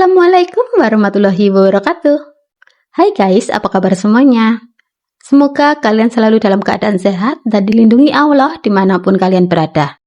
Assalamualaikum warahmatullahi wabarakatuh. Hai guys, apa kabar semuanya? Semoga kalian selalu dalam keadaan sehat dan dilindungi Allah dimanapun kalian berada.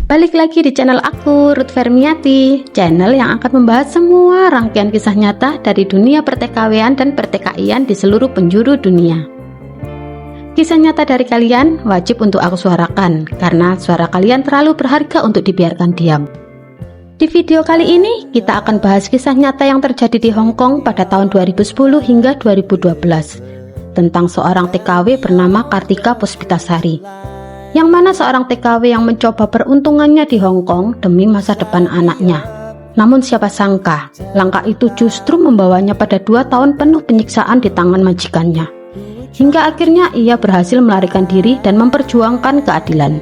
Balik lagi di channel aku, Ruth Fermiati, channel yang akan membahas semua rangkaian kisah nyata dari dunia perTKW-an dan perTKI-an di seluruh penjuru dunia. Kisah nyata dari kalian wajib untuk aku suarakan, karena suara kalian terlalu berharga untuk dibiarkan diam. Di video kali ini, kita akan bahas kisah nyata yang terjadi di Hong Kong pada tahun 2010 hingga 2012, tentang seorang TKW bernama Kartika Puspitasari, yang mana seorang TKW yang mencoba peruntungannya di Hong Kong demi masa depan anaknya. Namun siapa sangka, langkah itu justru membawanya pada 2 tahun penuh penyiksaan di tangan majikannya. Hingga akhirnya ia berhasil melarikan diri dan memperjuangkan keadilan.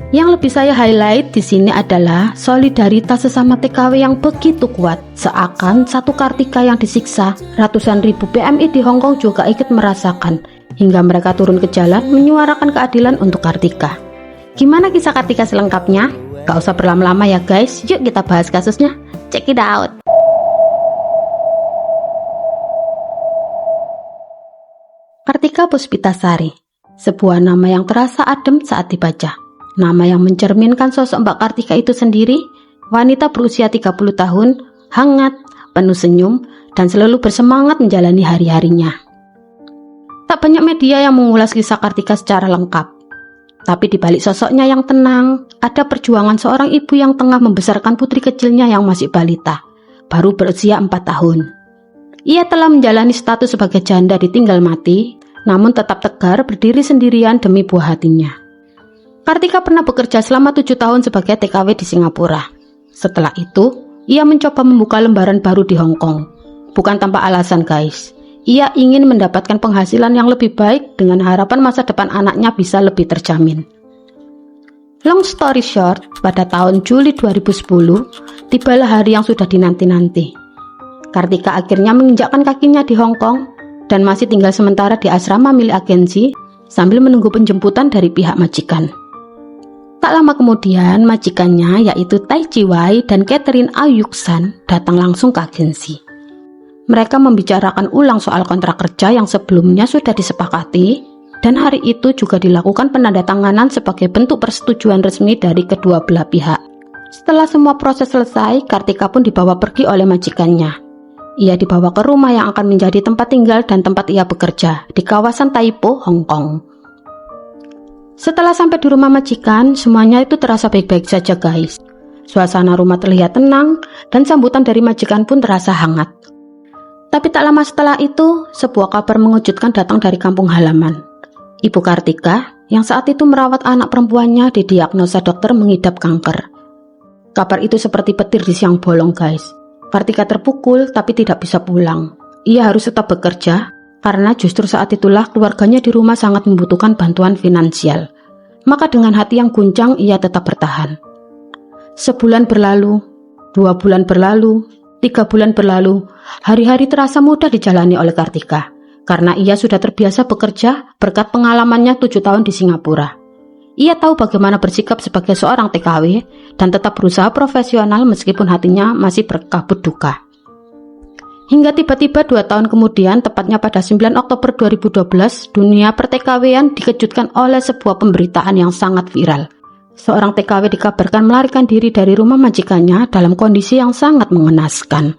Yang lebih saya highlight di sini adalah solidaritas sesama TKW yang begitu kuat. Seakan satu Kartika yang disiksa, ratusan ribu PMI di Hong Kong juga ikut merasakan, hingga mereka turun ke jalan menyuarakan keadilan untuk Kartika. Gimana kisah Kartika selengkapnya? Gak usah berlama-lama ya guys, yuk kita bahas kasusnya. Check it out. Kartika Puspitasari, sebuah nama yang terasa adem saat dibaca. Nama yang mencerminkan sosok Mbak Kartika itu sendiri, wanita berusia 30 tahun, hangat, penuh senyum, dan selalu bersemangat menjalani hari-harinya. Tak banyak media yang mengulas kisah Kartika secara lengkap. Tapi di balik sosoknya yang tenang, ada perjuangan seorang ibu yang tengah membesarkan putri kecilnya yang masih balita, baru berusia 4 tahun. Ia telah menjalani status sebagai janda ditinggal mati, namun tetap tegar berdiri sendirian demi buah hatinya. Kartika pernah bekerja selama 7 tahun sebagai TKW di Singapura. Setelah itu, ia mencoba membuka lembaran baru di Hong Kong. Bukan tanpa alasan guys. Ia ingin mendapatkan penghasilan yang lebih baik dengan harapan masa depan anaknya bisa lebih terjamin. Long story short, pada tahun Juli 2010, tibalah hari yang sudah dinanti-nanti. Kartika akhirnya menginjakkan kakinya di Hong Kong dan masih tinggal sementara di asrama milik agensi sambil menunggu penjemputan dari pihak majikan. Tak lama kemudian, majikannya yaitu Tai Chi Wai dan Catherine Ayuksan datang langsung ke agensi. Mereka membicarakan ulang soal kontrak kerja yang sebelumnya sudah disepakati, dan hari itu juga dilakukan penandatanganan sebagai bentuk persetujuan resmi dari kedua belah pihak. Setelah semua proses selesai, Kartika pun dibawa pergi oleh majikannya. Ia dibawa ke rumah yang akan menjadi tempat tinggal dan tempat ia bekerja, di kawasan Tai Po, Hong Kong. Setelah sampai di rumah majikan, semuanya itu terasa baik-baik saja guys. Suasana rumah terlihat tenang, dan sambutan dari majikan pun terasa hangat. Tapi tak lama setelah itu, sebuah kabar mengejutkan datang dari kampung halaman. Ibu Kartika, yang saat itu merawat anak perempuannya, didiagnosa dokter mengidap kanker. Kabar itu seperti petir di siang bolong guys. Kartika terpukul tapi tidak bisa pulang. Ia harus tetap bekerja, karena justru saat itulah keluarganya di rumah sangat membutuhkan bantuan finansial. Maka dengan hati yang guncang, ia tetap bertahan. Sebulan berlalu, 2 bulan berlalu, 3 bulan berlalu, hari-hari terasa mudah dijalani oleh Kartika, karena ia sudah terbiasa bekerja berkat pengalamannya 7 tahun di Singapura. Ia tahu bagaimana bersikap sebagai seorang TKW dan tetap berusaha profesional meskipun hatinya masih berkabut duka. Hingga tiba-tiba 2 tahun kemudian, tepatnya pada 9 Oktober 2012, dunia perTKW-an dikejutkan oleh sebuah pemberitaan yang sangat viral. Seorang TKW dikabarkan melarikan diri dari rumah majikannya dalam kondisi yang sangat mengenaskan.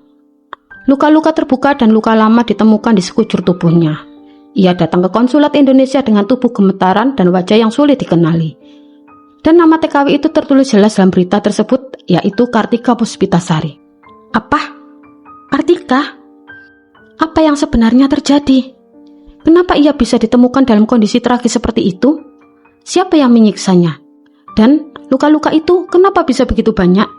Luka-luka terbuka dan luka lama ditemukan di sekujur tubuhnya. Ia datang ke konsulat Indonesia dengan tubuh gemetaran dan wajah yang sulit dikenali. Dan nama TKW itu tertulis jelas dalam berita tersebut, yaitu Kartika Puspitasari. Apa? Kartika? Apa yang sebenarnya terjadi? Kenapa ia bisa ditemukan dalam kondisi tragis seperti itu? Siapa yang menyiksanya? Dan luka-luka itu kenapa bisa begitu banyak?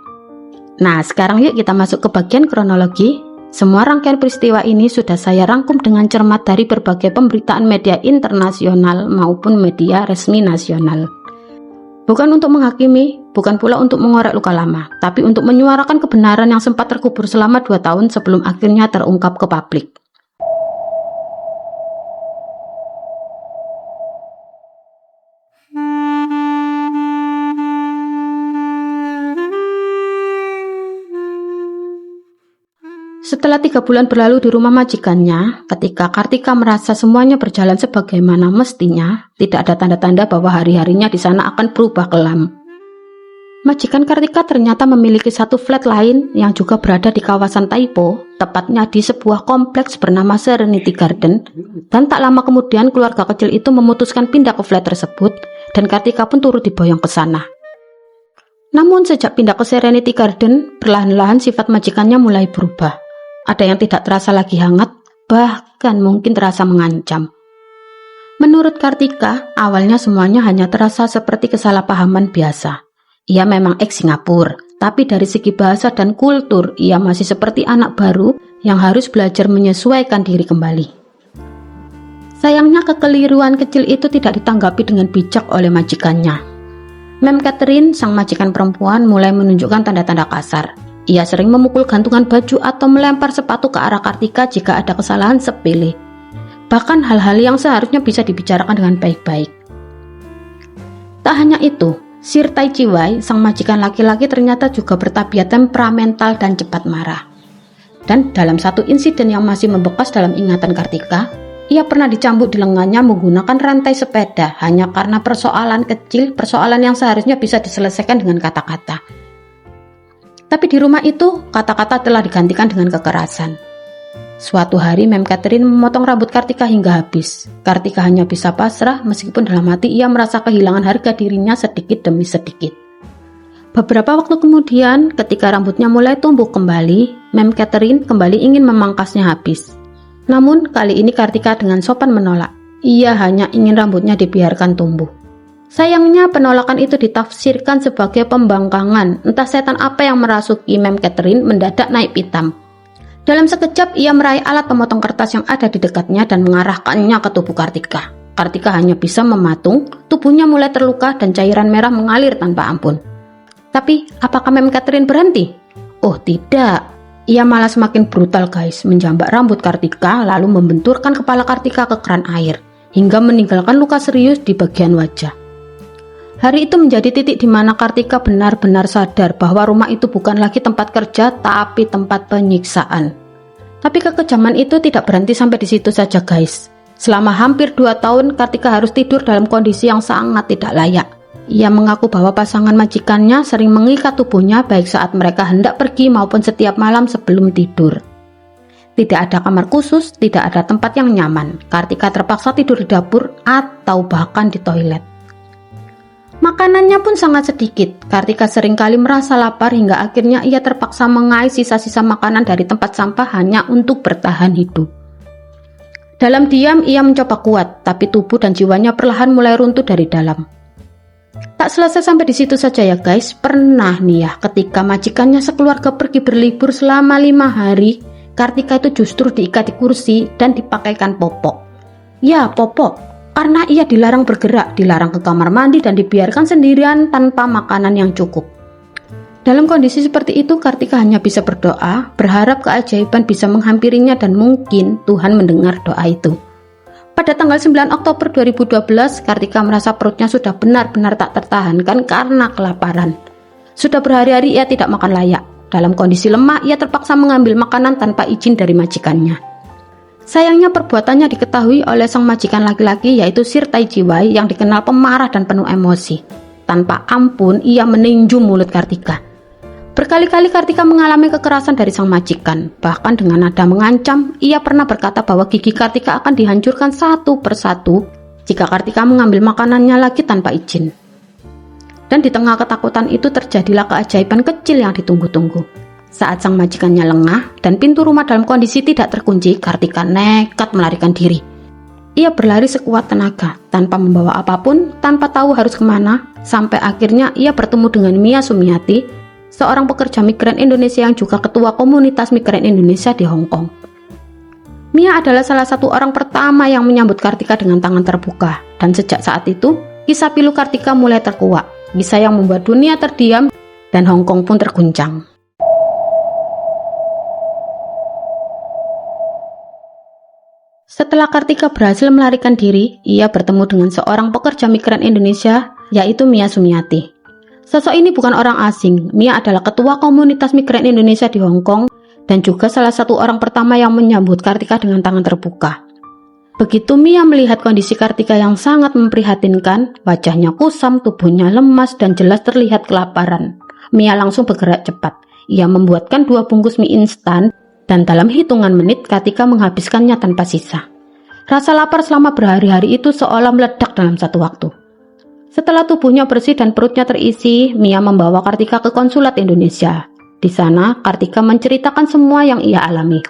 Nah, sekarang yuk kita masuk ke bagian kronologi. Semua rangkaian peristiwa ini sudah saya rangkum dengan cermat dari berbagai pemberitaan media internasional maupun media resmi nasional. Bukan untuk menghakimi, bukan pula untuk mengorek luka lama, tapi untuk menyuarakan kebenaran yang sempat terkubur selama 2 tahun sebelum akhirnya terungkap ke publik. Setelah 3 bulan berlalu di rumah majikannya, ketika Kartika merasa semuanya berjalan sebagaimana mestinya, tidak ada tanda-tanda bahwa hari-harinya di sana akan berubah kelam. Majikan Kartika ternyata memiliki satu flat lain yang juga berada di kawasan Taipo, tepatnya di sebuah kompleks bernama Serenity Garden, dan tak lama kemudian keluarga kecil itu memutuskan pindah ke flat tersebut, dan Kartika pun turut diboyong ke sana. Namun sejak pindah ke Serenity Garden, perlahan-lahan sifat majikannya mulai berubah. Ada yang tidak terasa lagi hangat, bahkan mungkin terasa mengancam. Menurut Kartika, awalnya semuanya hanya terasa seperti kesalahpahaman biasa. Ia memang ex-Singapura, tapi dari segi bahasa dan kultur, ia masih seperti anak baru yang harus belajar menyesuaikan diri kembali. Sayangnya kekeliruan kecil itu tidak ditanggapi dengan bijak oleh majikannya. Mem Catherine, sang majikan perempuan, mulai menunjukkan tanda-tanda kasar. Ia sering memukul gantungan baju atau melempar sepatu ke arah Kartika jika ada kesalahan sepele. Bahkan hal-hal yang seharusnya bisa dibicarakan dengan baik-baik. Tak hanya itu, Sir Tai Chi Wai, sang majikan laki-laki ternyata juga bertabiat temperamental dan cepat marah. Dan dalam satu insiden yang masih membekas dalam ingatan Kartika, ia pernah dicambuk di lengannya menggunakan rantai sepeda hanya karena persoalan kecil, persoalan yang seharusnya bisa diselesaikan dengan kata-kata. Tapi di rumah itu, kata-kata telah digantikan dengan kekerasan. Suatu hari Mem Catherine memotong rambut Kartika hingga habis. Kartika hanya bisa pasrah meskipun dalam hati ia merasa kehilangan harga dirinya sedikit demi sedikit. Beberapa waktu kemudian, ketika rambutnya mulai tumbuh kembali, Mem Catherine kembali ingin memangkasnya habis. Namun kali ini Kartika dengan sopan menolak. Ia hanya ingin rambutnya dibiarkan tumbuh. Sayangnya penolakan itu ditafsirkan sebagai pembangkangan. Entah setan apa yang merasuki Mem Catherine mendadak naik pitam. Dalam sekejap ia meraih alat pemotong kertas yang ada di dekatnya dan mengarahkannya ke tubuh Kartika. Kartika hanya bisa mematung, tubuhnya mulai terluka dan cairan merah mengalir tanpa ampun. Tapi apakah Mem Catherine berhenti? Oh tidak, ia malah semakin brutal guys, menjambak rambut Kartika lalu membenturkan kepala Kartika ke keran air hingga meninggalkan luka serius di bagian wajah. Hari itu menjadi titik di mana Kartika benar-benar sadar bahwa rumah itu bukan lagi tempat kerja, tapi tempat penyiksaan. Tapi kekejaman itu tidak berhenti sampai di situ saja guys. Selama hampir 2 tahun, Kartika harus tidur dalam kondisi yang sangat tidak layak. Ia mengaku bahwa pasangan majikannya sering mengikat tubuhnya baik saat mereka hendak pergi maupun setiap malam sebelum tidur. Tidak ada kamar khusus, tidak ada tempat yang nyaman. Kartika terpaksa tidur di dapur atau bahkan di toilet. Makanannya pun sangat sedikit. Kartika seringkali merasa lapar hingga akhirnya ia terpaksa mengais sisa-sisa makanan dari tempat sampah hanya untuk bertahan hidup. Dalam diam ia mencoba kuat, tapi tubuh dan jiwanya perlahan mulai runtuh dari dalam. Tak selesai sampai di situ saja ya guys. Pernah nih ya, ketika majikannya sekeluarga pergi berlibur selama 5 hari, Kartika itu justru diikat di kursi dan dipakaikan popok. Ya, popok. Karena ia dilarang bergerak, dilarang ke kamar mandi dan dibiarkan sendirian tanpa makanan yang cukup. Dalam kondisi seperti itu, Kartika hanya bisa berdoa, berharap keajaiban bisa menghampirinya dan mungkin Tuhan mendengar doa itu. Pada tanggal 9 Oktober 2012, Kartika merasa perutnya sudah benar-benar tak tertahankan karena kelaparan. Sudah berhari-hari ia tidak makan layak. Dalam kondisi lemah, ia terpaksa mengambil makanan tanpa izin dari majikannya. Sayangnya perbuatannya diketahui oleh sang majikan laki-laki yaitu Sir Tai Chi Wai yang dikenal pemarah dan penuh emosi. Tanpa ampun ia meninju mulut Kartika. Berkali-kali Kartika mengalami kekerasan dari sang majikan. Bahkan dengan nada mengancam, ia pernah berkata bahwa gigi Kartika akan dihancurkan satu persatu jika Kartika mengambil makanannya lagi tanpa izin. Dan di tengah ketakutan itu terjadilah keajaiban kecil yang ditunggu-tunggu. Saat sang majikannya lengah dan pintu rumah dalam kondisi tidak terkunci, Kartika nekat melarikan diri. Ia berlari sekuat tenaga, tanpa membawa apapun, tanpa tahu harus kemana, sampai akhirnya ia bertemu dengan Mia Sumiati, seorang pekerja migran Indonesia yang juga ketua komunitas migran Indonesia di Hong Kong. Mia adalah salah satu orang pertama yang menyambut Kartika dengan tangan terbuka, dan sejak saat itu, kisah pilu Kartika mulai terkuak, kisah yang membuat dunia terdiam dan Hong Kong pun terguncang. Setelah Kartika berhasil melarikan diri, ia bertemu dengan seorang pekerja migran Indonesia, yaitu Mia Sumiati. Sosok ini bukan orang asing. Mia adalah ketua komunitas migran Indonesia di Hong Kong dan juga salah satu orang pertama yang menyambut Kartika dengan tangan terbuka. Begitu Mia melihat kondisi Kartika yang sangat memprihatinkan, wajahnya kusam, tubuhnya lemas, dan jelas terlihat kelaparan. Mia langsung bergerak cepat. Ia membuatkan 2 bungkus mie instan, dan dalam hitungan menit Kartika menghabiskannya tanpa sisa. Rasa lapar selama berhari-hari itu seolah meledak dalam satu waktu. Setelah tubuhnya bersih dan perutnya terisi, Mia membawa Kartika ke konsulat Indonesia. Di sana, Kartika menceritakan semua yang ia alami.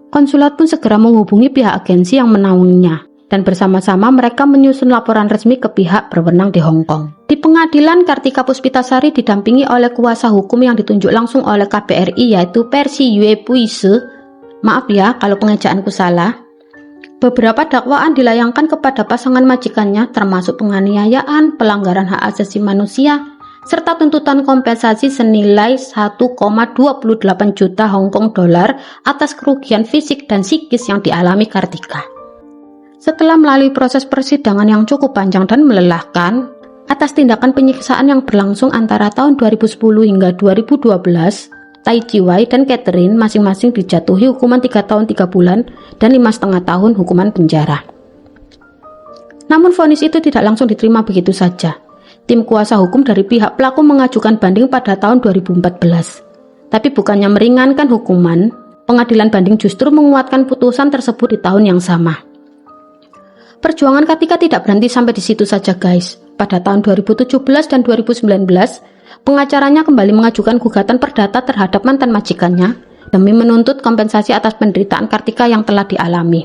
Konsulat pun segera menghubungi pihak agensi yang menaunginya, dan bersama-sama mereka menyusun laporan resmi ke pihak berwenang di Hong Kong. Di pengadilan, Kartika Puspitasari didampingi oleh kuasa hukum yang ditunjuk langsung oleh KBRI, yaitu Percy Yue Puise. Maaf ya kalau pengejaanku salah. Beberapa dakwaan dilayangkan kepada pasangan majikannya, termasuk penganiayaan, pelanggaran hak asasi manusia, serta tuntutan kompensasi senilai 1,28 juta Hong Kong dolar atas kerugian fisik dan psikis yang dialami Kartika. Setelah melalui proses persidangan yang cukup panjang dan melelahkan, atas tindakan penyiksaan yang berlangsung antara tahun 2010 hingga 2012, Tai Chi Wai dan Catherine masing-masing dijatuhi hukuman 3 tahun 3 bulan dan 5,5 tahun hukuman penjara. Namun vonis itu tidak langsung diterima begitu saja. Tim kuasa hukum dari pihak pelaku mengajukan banding pada tahun 2014. Tapi bukannya meringankan hukuman, pengadilan banding justru menguatkan putusan tersebut di tahun yang sama. Perjuangan Kartika tidak berhenti sampai di situ saja guys. Pada tahun 2017 dan 2019, pengacaranya kembali mengajukan gugatan perdata terhadap mantan majikannya demi menuntut kompensasi atas penderitaan Kartika yang telah dialami.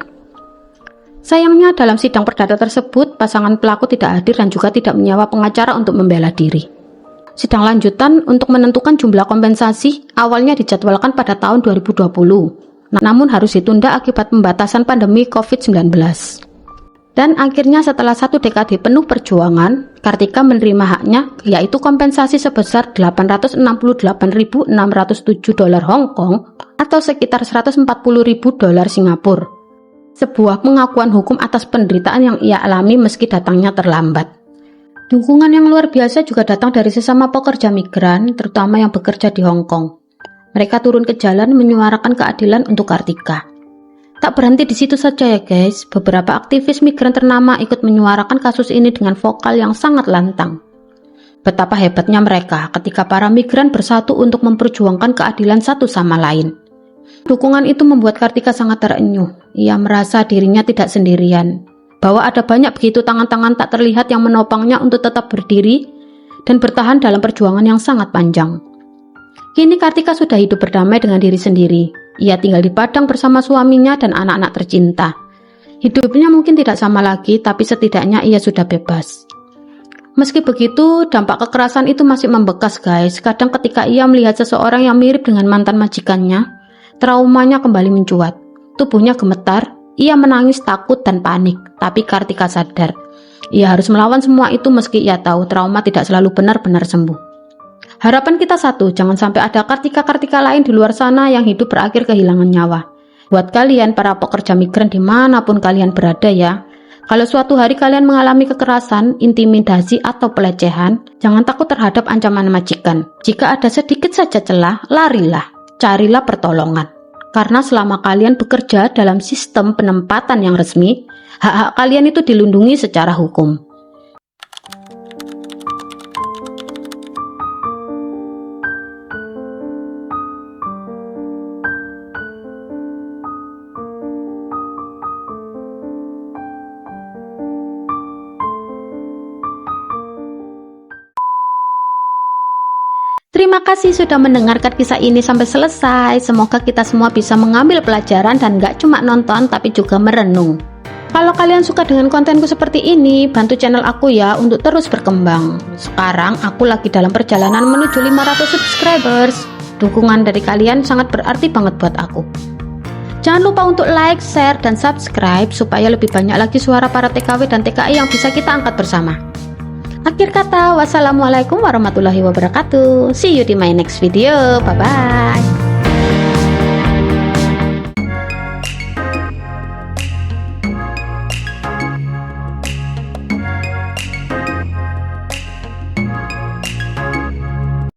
Sayangnya dalam sidang perdata tersebut, pasangan pelaku tidak hadir dan juga tidak menyewa pengacara untuk membela diri. Sidang lanjutan untuk menentukan jumlah kompensasi awalnya dijadwalkan pada tahun 2020, namun harus ditunda akibat pembatasan pandemi COVID-19. Dan akhirnya setelah 1 dekade penuh perjuangan, Kartika menerima haknya, yaitu kompensasi sebesar 868.607 dolar Hong Kong atau sekitar 140.000 dolar Singapura. Sebuah pengakuan hukum atas penderitaan yang ia alami meski datangnya terlambat. Dukungan yang luar biasa juga datang dari sesama pekerja migran, terutama yang bekerja di Hong Kong. Mereka turun ke jalan menyuarakan keadilan untuk Kartika. Tak berhenti di situ saja ya guys, beberapa aktivis migran ternama ikut menyuarakan kasus ini dengan vokal yang sangat lantang. Betapa hebatnya mereka ketika para migran bersatu untuk memperjuangkan keadilan satu sama lain. Dukungan itu membuat Kartika sangat terenyuh. Ia merasa dirinya tidak sendirian, bahwa ada banyak begitu tangan-tangan tak terlihat yang menopangnya untuk tetap berdiri dan bertahan dalam perjuangan yang sangat panjang. Kini Kartika sudah hidup berdamai dengan diri sendiri. Ia tinggal di Padang bersama suaminya dan anak-anak tercinta. Hidupnya mungkin tidak sama lagi, tapi setidaknya ia sudah bebas. Meski begitu, dampak kekerasan itu masih membekas guys. Kadang ketika ia melihat seseorang yang mirip dengan mantan majikannya, traumanya kembali mencuat. Tubuhnya gemetar, ia menangis takut dan panik. Tapi Kartika sadar, ia harus melawan semua itu meski ia tahu trauma tidak selalu benar-benar sembuh. Harapan kita satu, jangan sampai ada Kartika-Kartika lain di luar sana yang hidup berakhir kehilangan nyawa. Buat kalian para pekerja migran dimanapun kalian berada ya, kalau suatu hari kalian mengalami kekerasan, intimidasi atau pelecehan, jangan takut terhadap ancaman majikan. Jika ada sedikit saja celah, larilah, carilah pertolongan. Karena selama kalian bekerja dalam sistem penempatan yang resmi, hak-hak kalian itu dilindungi secara hukum. Terima kasih sudah mendengarkan kisah ini sampai selesai. Semoga kita semua bisa mengambil pelajaran dan gak cuma nonton tapi juga merenung. Kalau kalian suka dengan kontenku seperti ini, bantu channel aku ya untuk terus berkembang. Sekarang aku lagi dalam perjalanan menuju 500 subscribers. Dukungan dari kalian sangat berarti banget buat aku. Jangan lupa untuk like, share, dan subscribe supaya lebih banyak lagi suara para TKW dan TKI yang bisa kita angkat bersama. Akhir kata, wassalamualaikum warahmatullahi wabarakatuh. See you di my next video. Bye-bye.